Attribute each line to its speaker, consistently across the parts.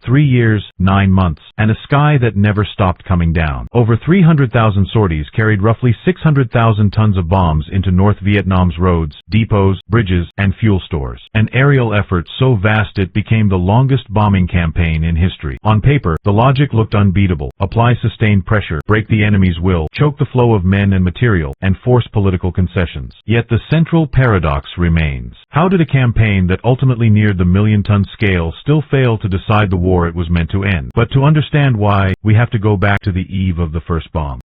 Speaker 1: 3 years, 9 months, and a sky that never stopped coming down. Over 300,000 sorties carried roughly 600,000 tons of bombs into North Vietnam's roads, depots, bridges, and fuel stores. An aerial effort so vast it became the longest bombing campaign in history. On paper, the logic looked unbeatable. Apply sustained pressure, break the enemy's will, choke the flow of men and material, and force political concessions. Yet the central paradox remains. How did a campaign that ultimately neared the million-ton scale still fail to decide the war it was meant to end? But to understand why, we have to go back to the eve of the first bomb.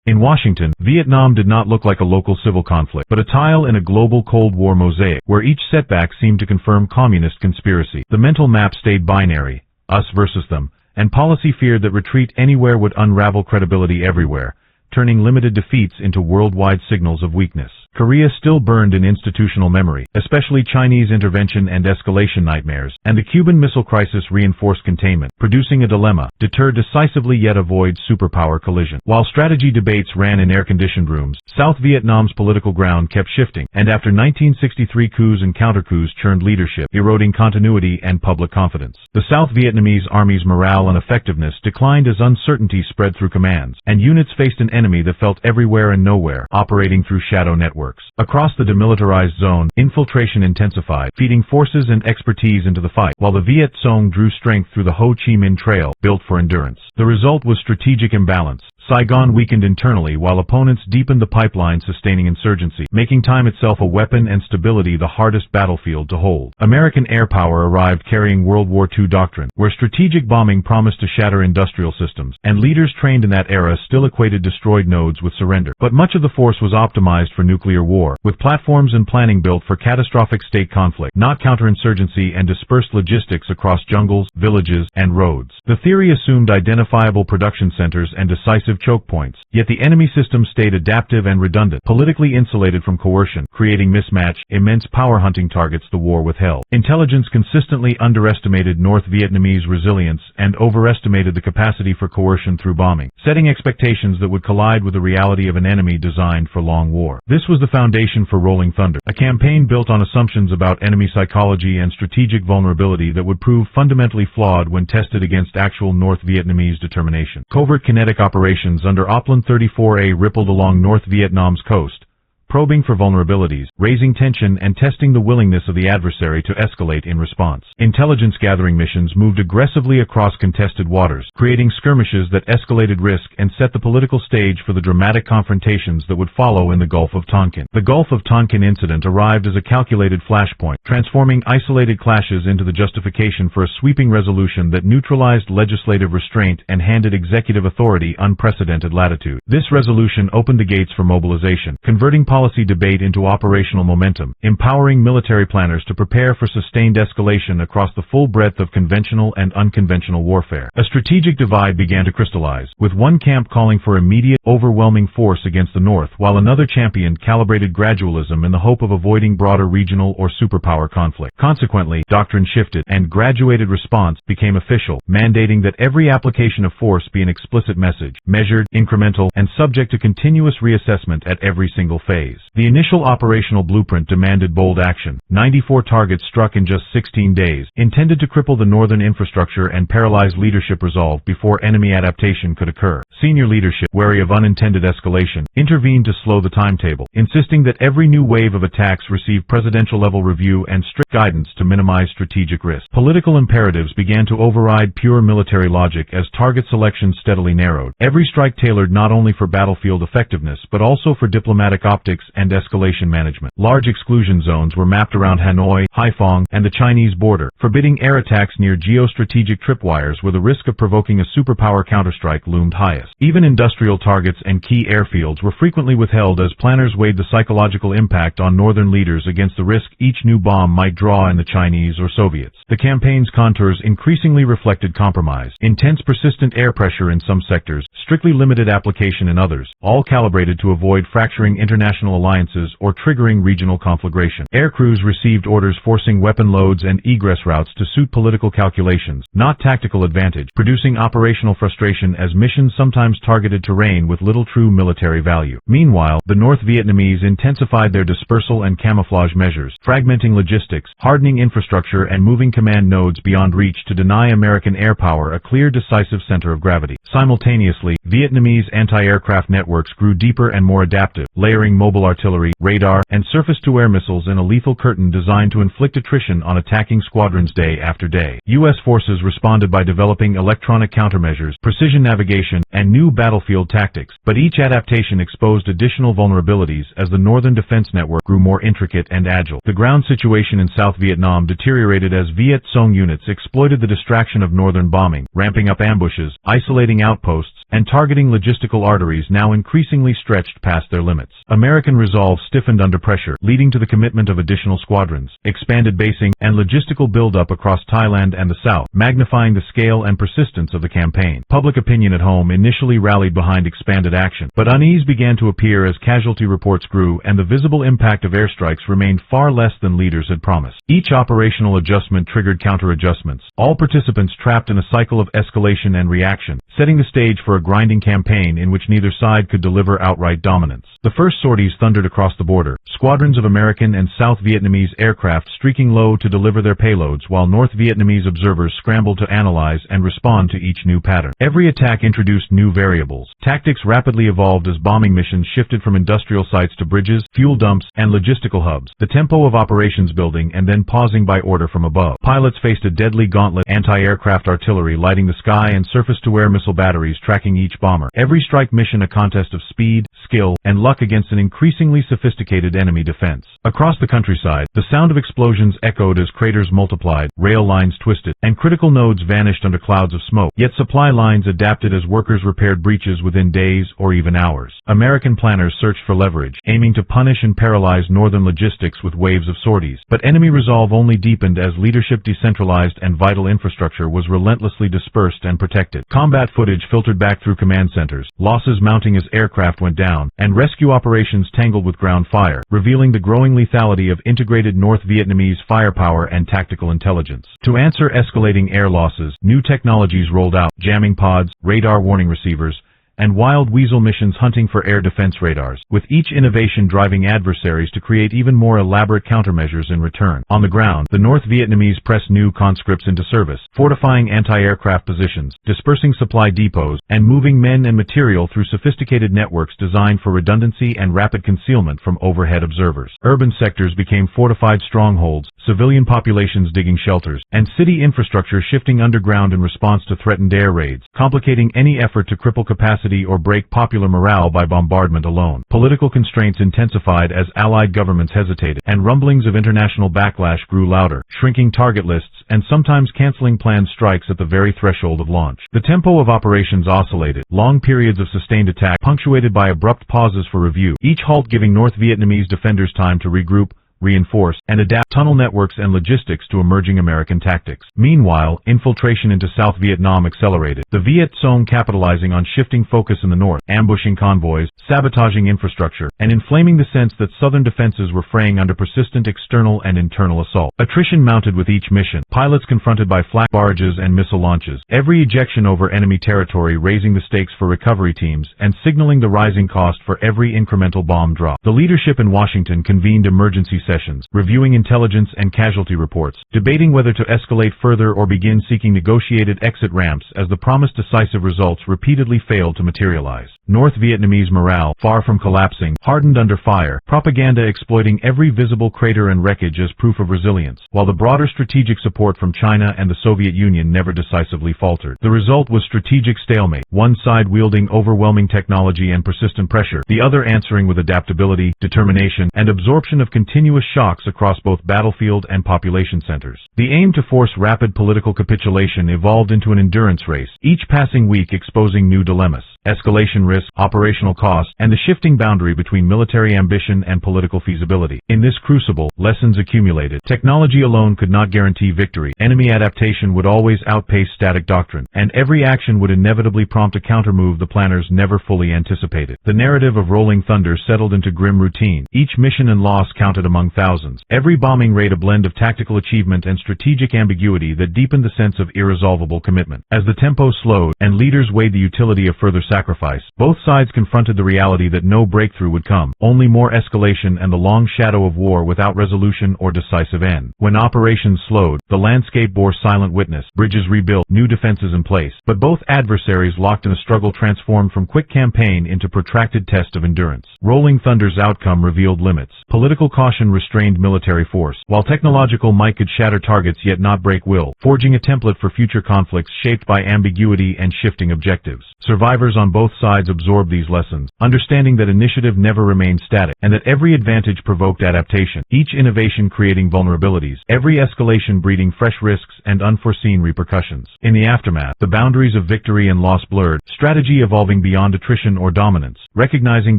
Speaker 1: In Washington, Vietnam did not look like a local civil conflict, but a tile in a global Cold War mosaic, where each setback seemed to confirm communist conspiracy. The mental map stayed binary, us versus them, and policy feared that retreat anywhere would unravel credibility everywhere, turning limited defeats into worldwide signals of weakness. Korea still burned in institutional memory, especially Chinese intervention and escalation nightmares, and the Cuban Missile Crisis reinforced containment, producing a dilemma: deter decisively yet avoid superpower collision. While strategy debates ran in air-conditioned rooms, South Vietnam's political ground kept shifting, and after 1963 coups and counter-coups churned leadership, eroding continuity and public confidence. The South Vietnamese army's morale and effectiveness declined as uncertainty spread through commands, and units faced an enemy that felt everywhere and nowhere, operating through shadow networks. Across the demilitarized zone, infiltration intensified, feeding forces and expertise into the fight, while the Viet Cong drew strength through the Ho Chi Minh Trail, built for endurance. The result was strategic imbalance. Saigon weakened internally while opponents deepened the pipeline sustaining insurgency, making time itself a weapon and stability the hardest battlefield to hold. American air power arrived carrying World War II doctrine, where strategic bombing promised to shatter industrial systems, and leaders trained in that era still equated destroyed nodes with surrender. But much of the force was optimized for nuclear war, with platforms and planning built for catastrophic state conflict, not counterinsurgency, and dispersed logistics across jungles, villages, and roads. The theory assumed identifiable production centers and decisive choke points, yet the enemy system stayed adaptive and redundant, politically insulated from coercion, creating mismatch, immense power hunting targets the war withheld. Intelligence consistently underestimated North Vietnamese resilience and overestimated the capacity for coercion through bombing, setting expectations that would collide with the reality of an enemy designed for long war. This was the foundation for Rolling Thunder, a campaign built on assumptions about enemy psychology and strategic vulnerability that would prove fundamentally flawed when tested against actual North Vietnamese determination. Covert kinetic operations under Opland 34A rippled along North Vietnam's coast, probing for vulnerabilities, raising tension, and testing the willingness of the adversary to escalate in response. Intelligence-gathering missions moved aggressively across contested waters, creating skirmishes that escalated risk and set the political stage for the dramatic confrontations that would follow in the Gulf of Tonkin. The Gulf of Tonkin incident arrived as a calculated flashpoint, transforming isolated clashes into the justification for a sweeping resolution that neutralized legislative restraint and handed executive authority unprecedented latitude. This resolution opened the gates for mobilization, converting policy debate into operational momentum, empowering military planners to prepare for sustained escalation across the full breadth of conventional and unconventional warfare. A strategic divide began to crystallize, with one camp calling for immediate, overwhelming force against the North, while another championed calibrated gradualism in the hope of avoiding broader regional or superpower conflict. Consequently, doctrine shifted, and graduated response became official, mandating that every application of force be an explicit message, measured, incremental, and subject to continuous reassessment at every single phase. The initial operational blueprint demanded bold action. 94 targets struck in just 16 days, intended to cripple the northern infrastructure and paralyze leadership resolve before enemy adaptation could occur. Senior leadership, wary of unintended escalation, intervened to slow the timetable, insisting that every new wave of attacks receive presidential-level review and strict guidance to minimize strategic risk. Political imperatives began to override pure military logic as target selection steadily narrowed, every strike tailored not only for battlefield effectiveness but also for diplomatic optics and escalation management. Large exclusion zones were mapped around Hanoi, Haiphong, and the Chinese border, forbidding air attacks near geostrategic tripwires where the risk of provoking a superpower counterstrike loomed highest. Even industrial targets and key airfields were frequently withheld as planners weighed the psychological impact on northern leaders against the risk each new bomb might draw in the Chinese or Soviets. The campaign's contours increasingly reflected compromise: intense persistent air pressure in some sectors, strictly limited application in others, all calibrated to avoid fracturing international international alliances or triggering regional conflagration. Air crews received orders forcing weapon loads and egress routes to suit political calculations, not tactical advantage, producing operational frustration as missions sometimes targeted terrain with little true military value. Meanwhile, the North Vietnamese intensified their dispersal and camouflage measures, fragmenting logistics, hardening infrastructure and moving command nodes beyond reach to deny American air power a clear decisive center of gravity. Simultaneously, Vietnamese anti-aircraft networks grew deeper and more adaptive, layering mobile artillery, radar, and surface-to-air missiles in a lethal curtain designed to inflict attrition on attacking squadrons day after day. U.S. forces responded by developing electronic countermeasures, precision navigation, and new battlefield tactics, but each adaptation exposed additional vulnerabilities as the Northern Defense Network grew more intricate and agile. The ground situation in South Vietnam deteriorated as Viet Cong units exploited the distraction of northern bombing, ramping up ambushes, isolating outposts, and targeting logistical arteries now increasingly stretched past their limits. American resolve stiffened under pressure, leading to the commitment of additional squadrons, expanded basing, and logistical buildup across Thailand and the South, magnifying the scale and persistence of the campaign. Public opinion at home initially rallied behind expanded action, but unease began to appear as casualty reports grew and the visible impact of airstrikes remained far less than leaders had promised. Each operational adjustment triggered counter-adjustments, all participants trapped in a cycle of escalation and reaction, setting the stage for a grinding campaign in which neither side could deliver outright dominance. The first sorties thundered across the border, squadrons of American and South Vietnamese aircraft streaking low to deliver their payloads while North Vietnamese observers scrambled to analyze and respond to each new pattern. Every attack introduced new variables. Tactics rapidly evolved as bombing missions shifted from industrial sites to bridges, fuel dumps, and logistical hubs. The tempo of operations building and then pausing by order from above. Pilots faced a deadly gauntlet, anti-aircraft artillery lighting the sky and surface-to-air missile batteries tracking each bomber. Every strike mission a contest of speed, skill, and luck against an increasingly sophisticated enemy defense. Across the countryside, the sound of explosions echoed as craters multiplied, rail lines twisted, and critical nodes vanished under clouds of smoke. Yet supply lines adapted as workers repaired breaches within days or even hours. American planners searched for leverage, aiming to punish and paralyze northern logistics with waves of sorties. But enemy resolve only deepened as leadership decentralized and vital infrastructure was relentlessly dispersed and protected. Combat footage filtered back through command centers, losses mounting as aircraft went down, and rescue operations tangled with ground fire, revealing the growing lethality of integrated North Vietnamese firepower and tactical intelligence. To answer escalating air losses, new technologies rolled out, jamming pods, radar warning receivers, and wild weasel missions hunting for air defense radars, with each innovation driving adversaries to create even more elaborate countermeasures in return. On the ground, the North Vietnamese pressed new conscripts into service, fortifying anti-aircraft positions, dispersing supply depots, and moving men and material through sophisticated networks designed for redundancy and rapid concealment from overhead observers. Urban sectors became fortified strongholds, civilian populations digging shelters, and city infrastructure shifting underground in response to threatened air raids, complicating any effort to cripple capacity or break popular morale by bombardment alone. Political constraints intensified as allied governments hesitated, and rumblings of international backlash grew louder, shrinking target lists and sometimes canceling planned strikes at the very threshold of launch. The tempo of operations oscillated, long periods of sustained attack punctuated by abrupt pauses for review, each halt giving North Vietnamese defenders time to regroup, reinforce, and adapt tunnel networks and logistics to emerging American tactics. Meanwhile, infiltration into South Vietnam accelerated, the Viet Cong capitalizing on shifting focus in the north, ambushing convoys, sabotaging infrastructure, and inflaming the sense that southern defenses were fraying under persistent external and internal assault. Attrition mounted with each mission, pilots confronted by flak barrages and missile launches, every ejection over enemy territory raising the stakes for recovery teams and signaling the rising cost for every incremental bomb drop. The leadership in Washington convened emergency sessions, reviewing intelligence and casualty reports, debating whether to escalate further or begin seeking negotiated exit ramps as the promised decisive results repeatedly failed to materialize. North Vietnamese morale, far from collapsing, hardened under fire, propaganda exploiting every visible crater and wreckage as proof of resilience, while the broader strategic support from China and the Soviet Union never decisively faltered. The result was strategic stalemate, one side wielding overwhelming technology and persistent pressure, the other answering with adaptability, determination, and absorption of continuous shocks across both battlefield and population centers. The aim to force rapid political capitulation evolved into an endurance race, each passing week exposing new dilemmas. escalation risk, operational cost, and the shifting boundary between military ambition and political feasibility. In this crucible, lessons accumulated. Technology alone could not guarantee victory. Enemy adaptation would always outpace static doctrine, and every action would inevitably prompt a countermove the planners never fully anticipated. The narrative of Rolling Thunder settled into grim routine. Each mission and loss counted among thousands. Every bombing raid a blend of tactical achievement and strategic ambiguity that deepened the sense of irresolvable commitment. As the tempo slowed and leaders weighed the utility of further sacrifice, both sides confronted the reality that no breakthrough would come, only more escalation and the long shadow of war without resolution or decisive end. When operations slowed, the landscape bore silent witness, bridges rebuilt, new defenses in place, but both adversaries locked in a struggle transformed from quick campaign into protracted test of endurance. Rolling Thunder's outcome revealed limits. Political caution restrained military force, while technological might could shatter targets yet not break will, forging a template for future conflicts shaped by ambiguity and shifting objectives. Survivors on both sides absorbed these lessons, understanding that initiative never remained static, and that every advantage provoked adaptation, each innovation creating vulnerabilities, every escalation breeding fresh risks and unforeseen repercussions. In the aftermath, the boundaries of victory and loss blurred, strategy evolving beyond attrition or dominance, recognizing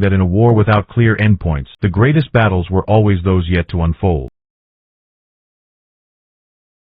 Speaker 1: that in a war without clear endpoints, the greatest battles were always those yet to unfold.